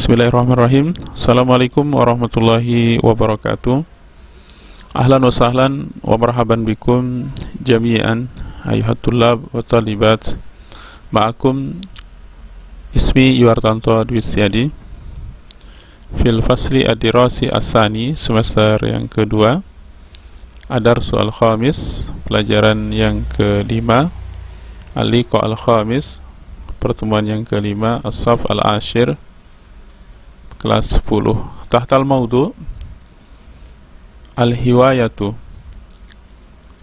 Bismillahirrahmanirrahim. Assalamualaikum warahmatullahi wabarakatuh. Ahlan wa sahlan wa marhaban bikum jami'an ayuhat tullab wa talibat. Ma'akum ismi Yuartanto Dwi Setiadi fil fasli ad-dirasi as-sani, semester yang kedua, ad-darsu al-khamis, pelajaran yang kelima, al-liqa al-khamis, pertemuan yang kelima, as-saf al-ashir, kelas 10. Tahtal maudu al-hiwayatu,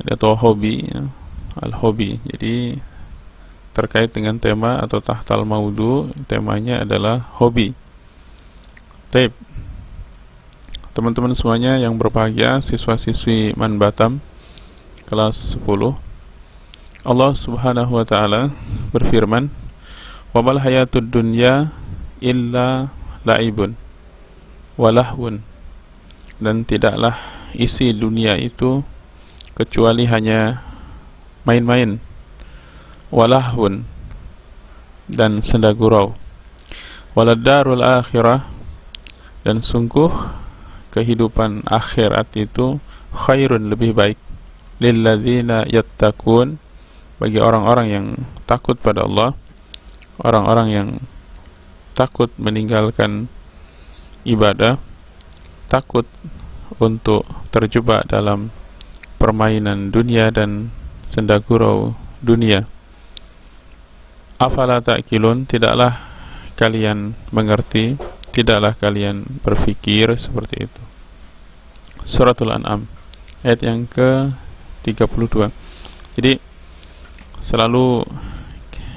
atau hobi ya. Al-hobi, jadi terkait dengan tema atau tahtal maudu, temanya adalah hobi. Taib, teman-teman semuanya yang berbahagia, siswa-siswi Man Batam kelas 10, Allah subhanahu wa ta'ala berfirman, wa mal hayatud dunya illa la'ibun walahwun, dan tidaklah isi dunia itu kecuali hanya main-main, walahwun, dan senda gurau, waladdarul akhirah, dan sungguh kehidupan akhirat itu khairun, lebih baik, lilladzina yattaqun, bagi orang-orang yang takut pada Allah, orang-orang yang takut meninggalkan ibadah, takut untuk terjebak dalam permainan dunia dan senda gurau dunia. Afala ta'qilun, tidaklah kalian mengerti, tidaklah kalian berpikir seperti itu. Suratul An'am ayat yang ke-32. Jadi selalu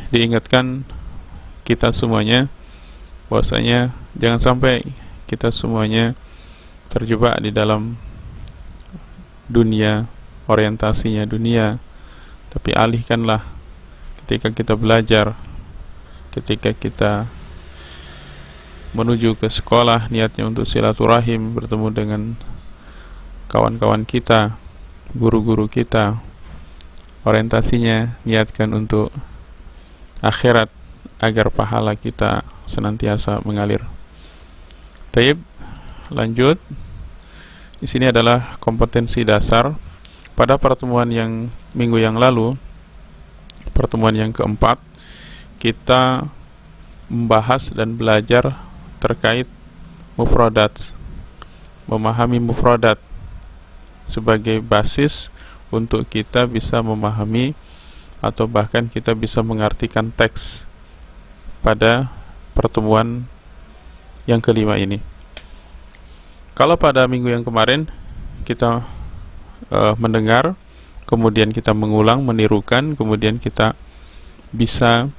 diingatkan kita semuanya bahwasanya jangan sampai kita semuanya terjebak di dalam dunia, orientasinya dunia, tapi alihkanlah ketika kita belajar, ketika kita menuju ke sekolah, niatnya untuk silaturahim, bertemu dengan kawan-kawan kita, guru-guru kita, orientasinya niatkan untuk akhirat agar pahala kita senantiasa mengalir. Taib, lanjut. Di sini adalah kompetensi dasar. Pada pertemuan yang minggu yang lalu, pertemuan yang keempat, kita membahas dan belajar terkait mufradat, memahami mufradat sebagai basis untuk kita bisa memahami atau bahkan kita bisa mengartikan teks pada pertemuan yang kelima ini. Kalau pada minggu yang kemarin kita mendengar, kemudian kita mengulang, menirukan, kemudian kita bisa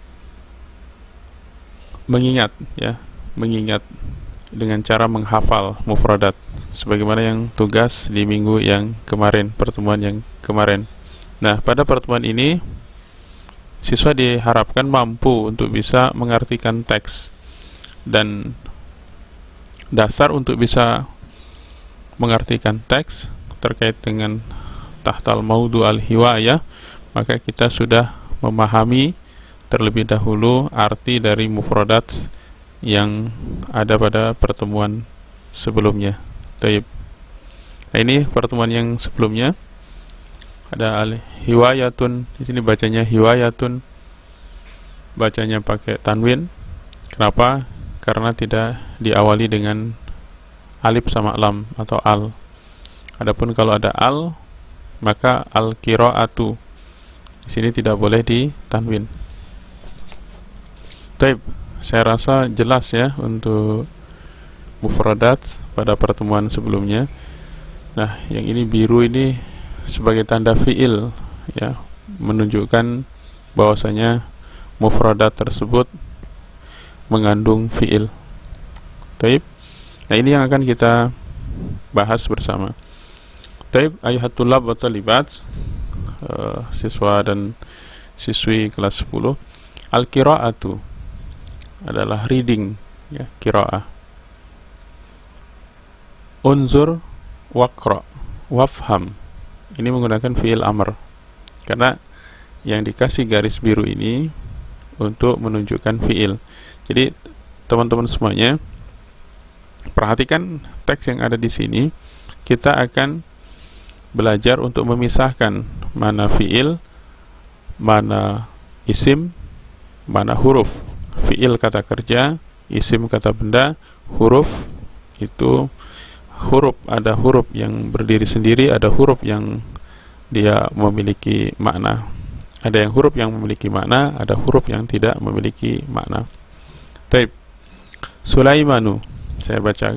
mengingat ya, mengingat dengan cara menghafal mufradat sebagaimana yang tugas di minggu yang kemarin, pertemuan yang kemarin. Nah, pada pertemuan ini siswa diharapkan mampu untuk bisa mengartikan teks, dan dasar untuk bisa mengartikan teks terkait dengan tahtal maudu al-hiwayah, maka kita sudah memahami terlebih dahulu arti dari mufradat yang ada pada pertemuan sebelumnya. Taib. Nah, ini pertemuan yang sebelumnya ada al-hiwayatun, di sini bacanya hiwayatun, bacanya pakai tanwin. Kenapa? Karena tidak diawali dengan alif sama lam atau al. Adapun kalau ada al, maka al-qiraatu di sini tidak boleh ditanwin. Taib, saya rasa jelas ya untuk mufradat pada pertemuan sebelumnya. Nah, yang ini biru ini sebagai tanda fiil ya, menunjukkan bahwasanya mufradat tersebut mengandung fiil. Taib. Nah, ini yang akan kita bahas bersama. Taib, ayuhat tullab wa talibat, siswa dan siswi kelas 10. Al-qiraatu adalah reading ya, qiraah. Unzur waqra wafham, ini menggunakan fiil amr, karena yang dikasih garis biru ini untuk menunjukkan fiil. Jadi teman-teman semuanya perhatikan teks yang ada di sini. Kita akan belajar untuk memisahkan mana fiil, mana isim, mana huruf. Fiil kata kerja, isim kata benda, huruf itu huruf, ada huruf yang berdiri sendiri, ada huruf yang dia memiliki makna. Ada yang huruf yang memiliki makna, ada huruf yang tidak memiliki makna. Taib. Sulaimanu, saya baca.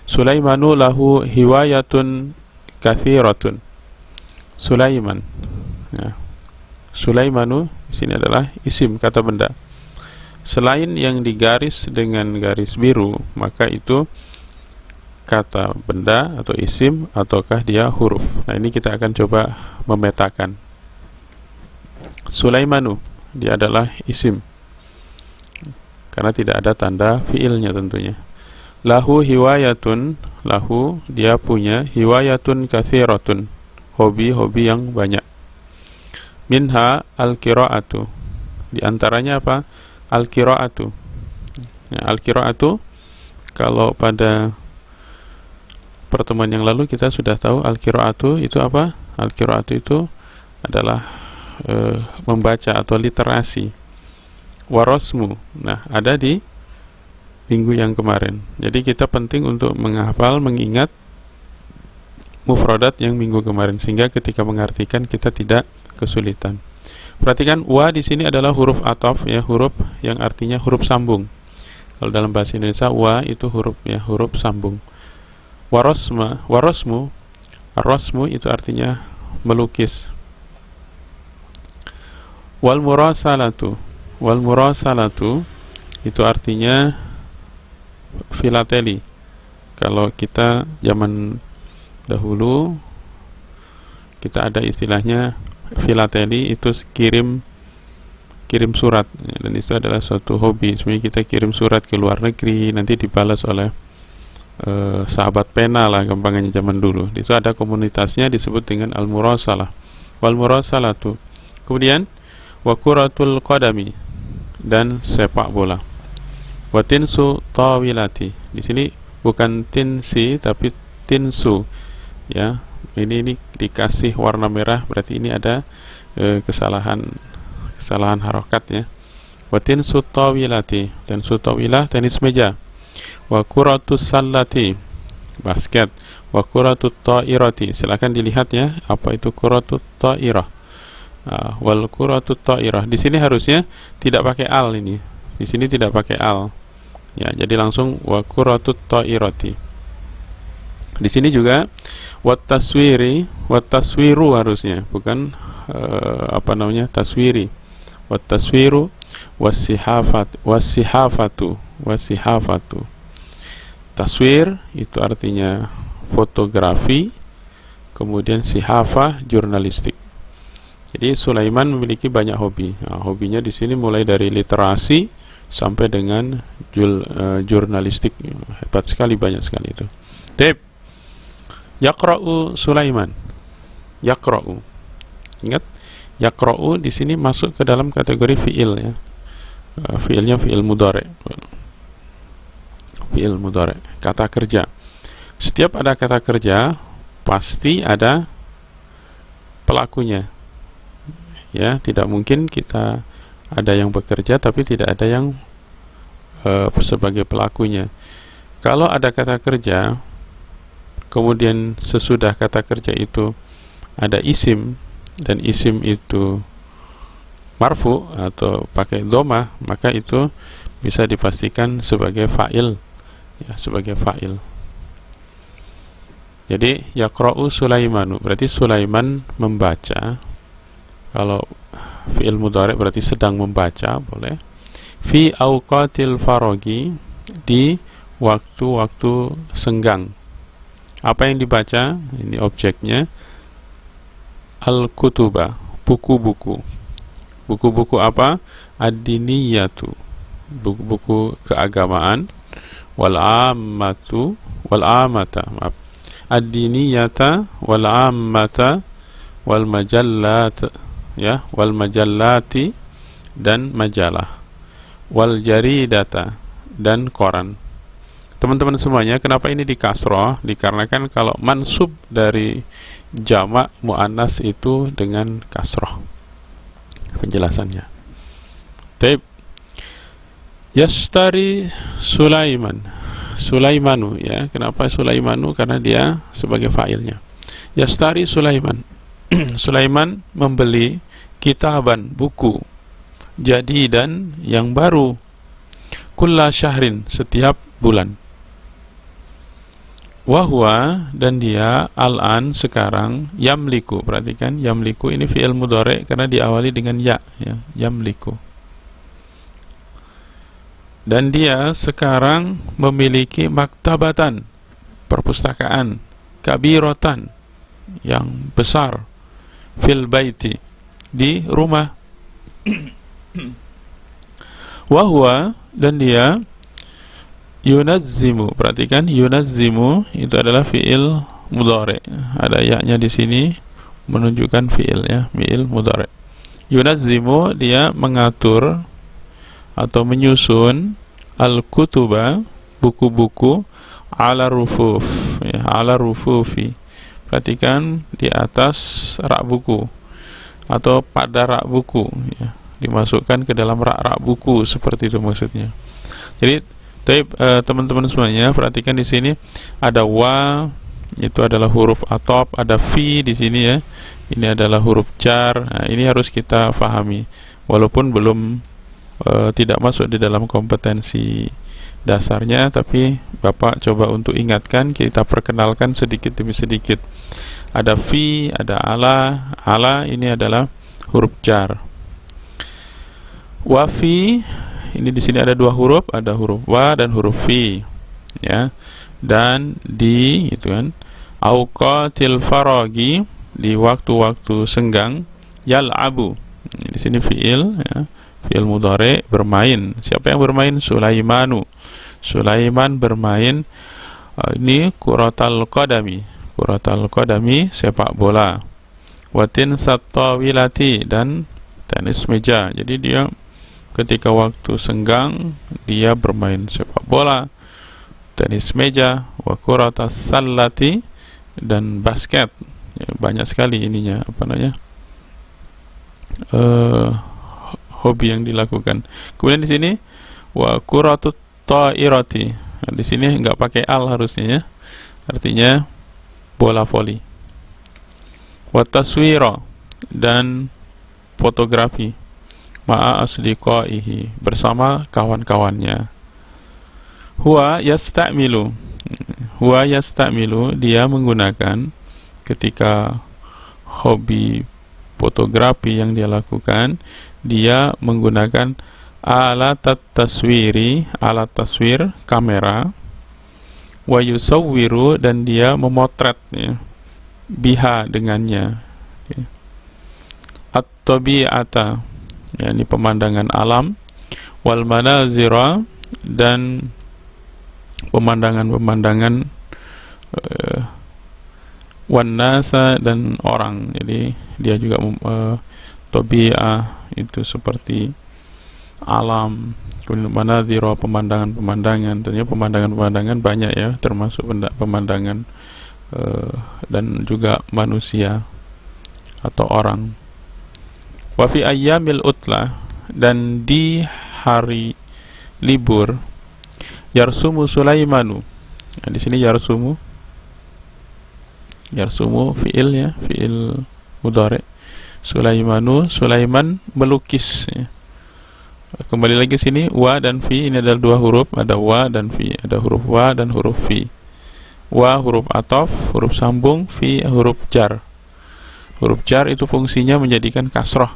Sulaimanu lahu hiwayatun kathiratun. Sulaiman. Ya. Sulaimanu di sini adalah isim kata benda. Selain yang digaris dengan garis biru, maka itu kata benda atau isim ataukah dia huruf. Nah, ini kita akan coba memetakan. Sulaimanu, dia adalah isim karena tidak ada tanda fiilnya tentunya. Lahu hiwayatun, lahu dia punya, hiwayatun kathiratun, hobi-hobi yang banyak. Minha al-qira'atu, di antaranya apa? Al-qira'atu. Ya, al-qira'atu, kalau pada pertemuan yang lalu kita sudah tahu al-qira'atu itu apa? Al-qira'atu itu adalah membaca atau literasi. Warosmu, nah ada di minggu yang kemarin. Jadi kita penting untuk menghafal, mengingat mufradat yang minggu kemarin sehingga ketika mengartikan kita tidak kesulitan. Perhatikan wa di sini adalah huruf ataf, ya, huruf yang artinya huruf sambung. Kalau dalam bahasa Indonesia wa itu huruf, ya, huruf sambung. Warosma, warosmu, arosmu itu artinya melukis. Wal murasalatu, wal murasalatu itu artinya filateli. Kalau kita zaman dahulu kita ada istilahnya filateli, itu kirim surat, dan itu adalah suatu hobi. Sebenarnya kita kirim surat ke luar negeri, nanti dibalas oleh sahabat pena lah gampangnya zaman dulu. Itu ada komunitasnya disebut dengan al-murasalah. Wal murasalatu. Kemudian wa kuratul qadami, dan sepak bola. Wa tinsu tawilati. Di sini bukan tinsi tapi tinsu. Ya, ini dikasih warna merah, berarti ini ada kesalahan harokat, ya. Wa tinsu tawilati, dan sutawilah tenis meja. Wa kuratus sallati, basket. Wa kuratut ta'irati, silakan dilihat, ya, apa itu kuratut ta'irah. Wal kuratut ta'irah. Di sini harusnya tidak pakai al, ini. Di sini tidak pakai al. Ya, jadi langsung wa kuratut ta'irati. Di sini juga wat taswiri, wat taswiru harusnya, bukan taswiri. Wat taswiru wasihafatu. Taswir itu artinya fotografi, kemudian sihafah jurnalistik. Jadi Sulaiman memiliki banyak hobi. Nah, hobinya di sini mulai dari literasi sampai dengan jurnalistik. Hebat sekali, banyak sekali itu. Tip. Yaqra'u Sulaiman. Yaqra'u. Ingat, yaqra'u di sini masuk ke dalam kategori fiil, ya. Fiilnya fiil mudhari'. Fiil mudhari', kata kerja. Setiap ada kata kerja pasti ada pelakunya. Ya, tidak mungkin kita ada yang bekerja tapi tidak ada yang sebagai pelakunya. Kalau ada kata kerja, kemudian sesudah kata kerja itu ada isim, dan isim itu marfu atau pakai dhamma, maka itu bisa dipastikan sebagai fa'il, ya, sebagai fa'il. Jadi yaqra'u Sulaimanu, berarti Sulaiman membaca. Kalau fi'il mudhari' berarti sedang membaca, boleh. Fi awqatil farogi, di waktu-waktu senggang. Apa yang dibaca? Ini objeknya. Al-kutuba, buku-buku. Buku-buku apa? Ad-diniyatu, buku-buku keagamaan. Wal-ammatu, wal-amata, maaf. Ad-diniyata, wal-ammata, wal-majallat, ya, wal majallati, dan majalah. Wal jaridata, dan koran. teman-teman semuanya, kenapa ini di kasroh? Dikarenakan kalau mansub dari jamak muannas itu dengan kasroh. Penjelasannya. Taib. Yashtari Sulaiman. Sulaimanu, ya. Kenapa Sulaimanu? Karena dia sebagai fa'ilnya. Yashtari Sulaiman. Sulaiman membeli kitaban, buku, jadidan yang baru, kulla syahrin, setiap bulan. Wahwa, dan dia al-an, sekarang, yamliku. Perhatikan, yamliku ini fi'il mudhari karena diawali dengan ya, yamliku. Dan dia sekarang memiliki maktabatan, perpustakaan, kabiratan, yang besar, fil baiti, di rumah. Wahwa, dan dia yunazzimu. Perhatikan, yunazzimu itu adalah fi'il mudhari. Ada ya-nya di sini menunjukkan fi'il, ya, fi'il mudhari. Yunazzimu, dia mengatur atau menyusun al-kutuba, buku-buku, ala rufuf, ya, ala rufufi. Perhatikan, di atas rak buku atau pada rak buku, ya, dimasukkan ke dalam rak-rak buku, seperti itu maksudnya. Jadi teman-teman semuanya, perhatikan di sini ada wa, itu adalah huruf atop, ada fi di sini, ya. Ini adalah huruf jar. Nah, ini harus kita fahami walaupun belum tidak masuk di dalam kompetensi dasarnya, tapi Bapak coba untuk ingatkan, kita perkenalkan sedikit demi sedikit. Ada fi, ada ala. Ala ini adalah huruf jar. Wa fi, ini di sini ada dua huruf, ada huruf wa dan huruf fi, ya. Dan di, itu kan, auqatil faragi, di waktu-waktu senggang, yal'abu. Di sini fi'il, ya, fi'il mudhari, bermain. Siapa yang bermain? Sulaimanu. Sulaiman bermain. Ini kuratal qadami. Kuratal qadami, sepak bola. Watin sattawilati, dan tenis meja. Jadi dia ketika waktu senggang dia bermain sepak bola, tenis meja, wa kuratas sallati, dan basket. Ya, banyak sekali ininya, apa namanya, hobi yang dilakukan. Kemudian di sini wa kuratut ta'irati. Nah, di sini enggak pakai al harusnya, ya. Artinya bola voli. Wa taswira, dan fotografi, ma'a asliqaihi, bersama kawan-kawannya. Huwa yasta'milu. Huwa yasta'milu, dia menggunakan, ketika hobi fotografi yang dia lakukan, dia menggunakan alat taswiri, alat taswir, kamera. Wa yusawwiru, dan dia memotret, ya, biha, dengannya, ya. At-tabi'ata, ya, ini pemandangan alam. Wal manazira, dan pemandangan-pemandangan, wan nasa, dan orang. Jadi dia juga tabi'ah itu seperti alam. Kemudian manazira, pemandangan-pemandangan. Tentunya pemandangan-pemandangan banyak, ya, termasuk pemandangan dan juga manusia atau orang. Wa fi ayyamil utlah, dan di hari libur, yarsumu Sulaimanu. Nah, di sini yarsumu fi'il, ya, fi'il mudhari. Sulaimanu, Sulaiman melukis, ya. Kembali lagi sini, wa dan fi, ini adalah dua huruf, ada wa dan fi, ada huruf wa dan huruf fi. Wa huruf ataf, huruf sambung, fi huruf jar. Huruf jar itu fungsinya menjadikan kasroh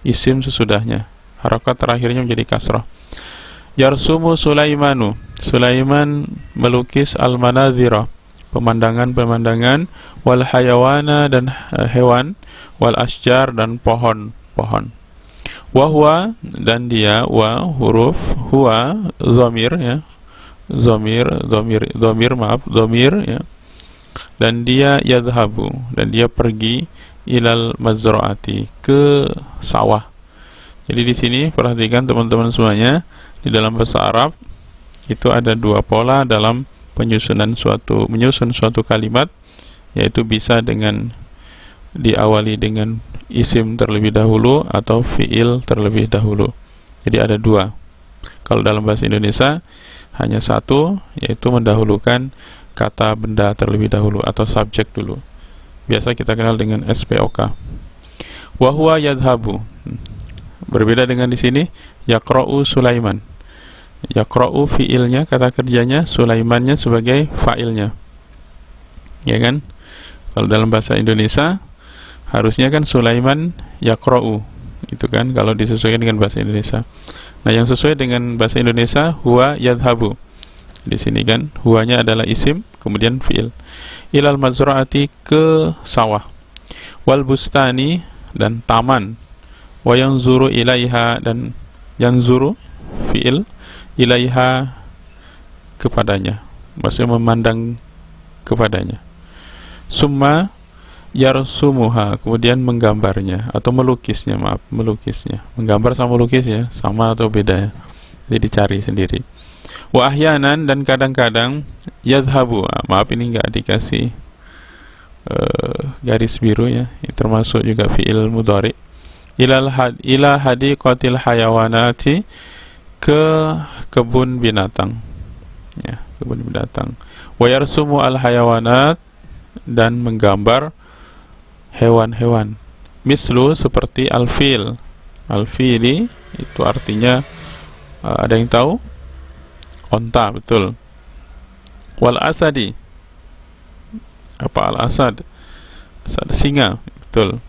isim sesudahnya, harakat terakhirnya menjadi kasroh. Yarsumu Sulaimanu, Sulaiman melukis al-manazira, pemandangan-pemandangan, wal hayawana, dan hewan, wal asjar, dan pohon-pohon. Wahwa, dan dia, wa huruf, huwa dhamir, ya, dhamir, ya. Dan dia yadhabu, dan dia pergi, ilal mazraati, ke sawah. Jadi di sini perhatikan teman-teman semuanya, di dalam bahasa Arab itu ada dua pola dalam menyusun suatu kalimat, yaitu bisa dengan diawali dengan isim terlebih dahulu atau fiil terlebih dahulu. Jadi ada dua. Kalau dalam bahasa Indonesia hanya satu, yaitu mendahulukan kata benda terlebih dahulu atau subjek dulu. Biasa kita kenal dengan SPOK. Wa huwa yadhhabu. Berbeda dengan di sini yaqra'u Sulaiman. Yaqra'u fiilnya, kata kerjanya, Sulaimannya sebagai fa'ilnya. Ya kan? Kalau dalam bahasa Indonesia harusnya kan Sulaiman yaqra'u. Itu kan kalau disesuaikan dengan bahasa Indonesia. Nah, yang sesuai dengan bahasa Indonesia huwa yadhhabu. Di sini kan huwanya adalah isim, kemudian fiil. Ilal mazra'ati, ke sawah. Wal bustani, dan taman. Wa yanzuru ilaiha, dan yanzuru fiil, ilaiha, kepadanya, maksudnya memandang kepadanya. Summa yarsumuha, kemudian menggambarnya atau melukisnya, melukisnya. Menggambar sama melukis ya, sama atau beda ya? Jadi dicari sendiri. Wa ahyanan, dan kadang-kadang yadhhabu, maaf ini enggak dikasih garis biru ya, ini termasuk juga fiil mudhari. Ila hadiqatil hayawanati, ke kebun binatang ya, kebun binatang. Wa yarsumu al hayawanat, dan menggambar hewan-hewan. Mislu, seperti al-fil. Al-fili itu artinya ada yang tahu? Onta, betul. Wal asadi, apa al-asad? Asad, singa, betul.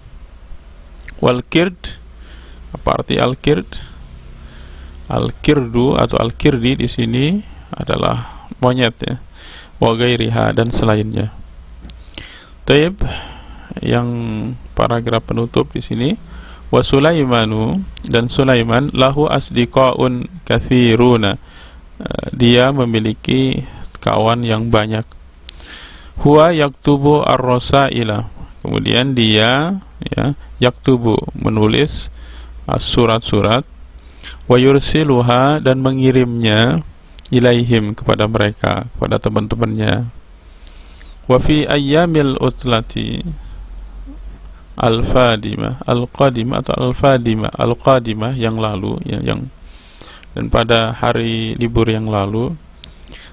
Wal kird, apa arti al-kird? Al-kirdu atau al-kirdi di sini adalah monyet ya. Wa ghairiha, dan selainnya. Taib, yang paragraf penutup di sini, wa Sulaimanu, dan Sulaiman lahu asdiqaun katsiruna, dia memiliki kawan yang banyak. Huwa yaktubu ar-rasaila, kemudian dia ya yaktubu, menulis surat-surat. Wa yursiluha, dan mengirimnya, ilaihim, kepada mereka, kepada teman-temannya. Wa fi ayyamil utlati al-fadimah, al-qadimah atau al-fadimah, al-qadimah yang lalu ya, dan pada hari libur yang lalu,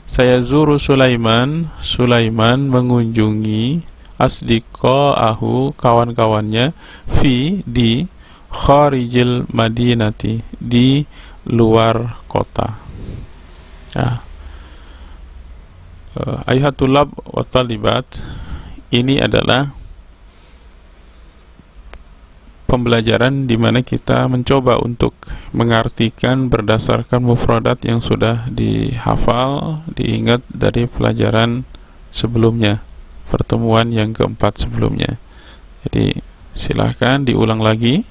saya zuru Sulaiman, Sulaiman mengunjungi asdiqa'ahu, kawan-kawannya, di kharijil madinati, di luar kota ya. Ayhatulab wa talibat, ini adalah pembelajaran di mana kita mencoba untuk mengartikan berdasarkan mufradat yang sudah dihafal, diingat dari pelajaran sebelumnya, pertemuan yang keempat sebelumnya. Jadi silahkan diulang lagi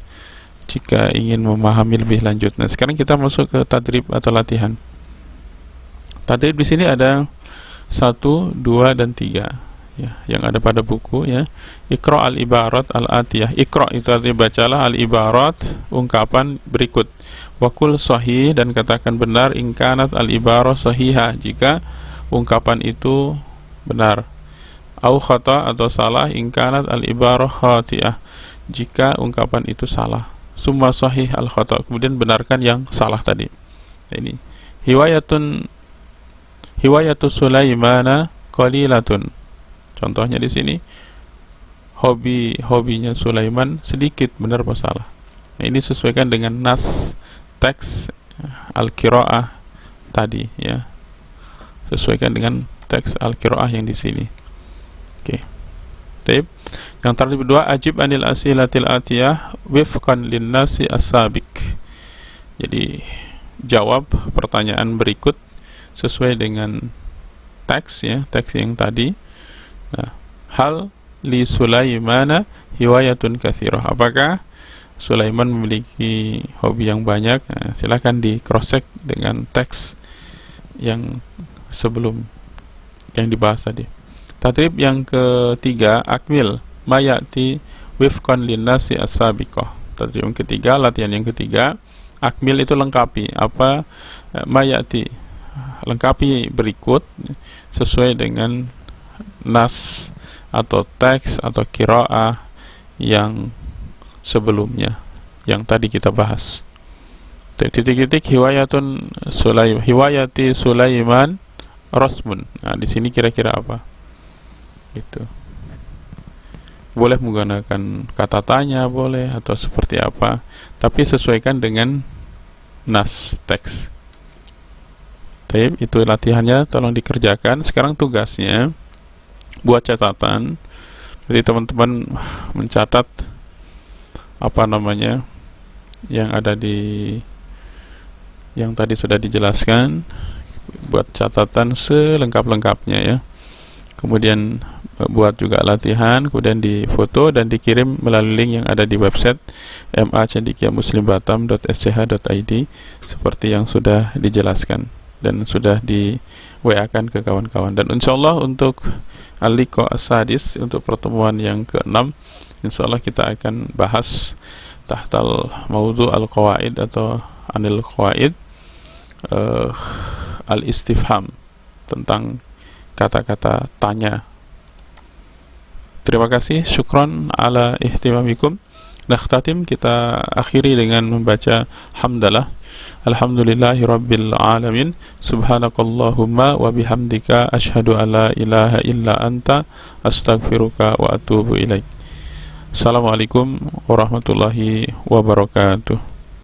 jika ingin memahami lebih lanjut. Nah, sekarang kita masuk ke tadrib atau latihan. Tadrib di sini ada 1, 2, dan 3. Ya, yang ada pada buku ya. Iqra al-ibarat al-atiyah. Iqra itu artinya bacalah al-ibarat, ungkapan berikut. Waqul sahih, dan katakan benar, ingkanat al-ibarah sahihah, jika ungkapan itu benar. Au khata, atau salah, ingkanat al-ibarah khati'ah, jika ungkapan itu salah. Summa sahih al-khata, kemudian benarkan yang salah tadi. Ini hiwayatu Sulaimana qalilatun. Contohnya di sini, hobinya Sulaiman sedikit, benar apa salah? Nah, ini sesuaikan dengan nas teks al-qiraah tadi ya. Sesuaikan dengan teks al-qiraah yang di sini. Oke. Taib. Yang terakhir kedua, ajib anil asilatil atiyah wifqan linnasi as-sabiq. Jadi jawab pertanyaan berikut sesuai dengan teks ya, teks yang tadi. Nah, hal li Sulaimana hiwayatun katsirah. Apakah Sulaiman memiliki hobi yang banyak? Nah, silakan di cross check dengan teks yang sebelum yang dibahas tadi. Tadrib yang ketiga, akmil mayati wifqan linnasi as-sabiqah. Tadrib yang ketiga, latihan yang ketiga, akmil itu lengkapi apa mayati, lengkapi berikut sesuai dengan nas atau teks atau qiraah yang sebelumnya yang tadi kita bahas. Titik-titik hiwayati Sulaiman rasmun. Nah, di sini kira-kira apa? Gitu. Boleh menggunakan kata tanya, boleh, atau seperti apa, tapi sesuaikan dengan nas teks. Baik, itu latihannya, tolong dikerjakan. Sekarang tugasnya buat catatan. Jadi teman-teman mencatat apa namanya yang ada di yang tadi sudah dijelaskan, buat catatan selengkap-lengkapnya ya. Kemudian buat juga latihan, kemudian difoto dan dikirim melalui link yang ada di website macendikiamuslimbatam.sch.id seperti yang sudah dijelaskan dan sudah di WA-kan ke kawan-kawan. Dan insyaallah untuk al-liqa as-sadis, untuk pertemuan yang ke-6, insyaallah kita akan bahas tahtal maudhu al-qawaid atau anil qawaid, al-istifham, tentang kata-kata tanya. Terima kasih, syukran ala ihtimamikum. Nakhtatim, kita akhiri dengan membaca hamdalah. Alhamdulillahi rabbil alamin. Subhanakallahumma wa bihamdika asyhadu an la ilaha illa anta astaghfiruka wa atubu ilaik. Assalamualaikum warahmatullahi wabarakatuh.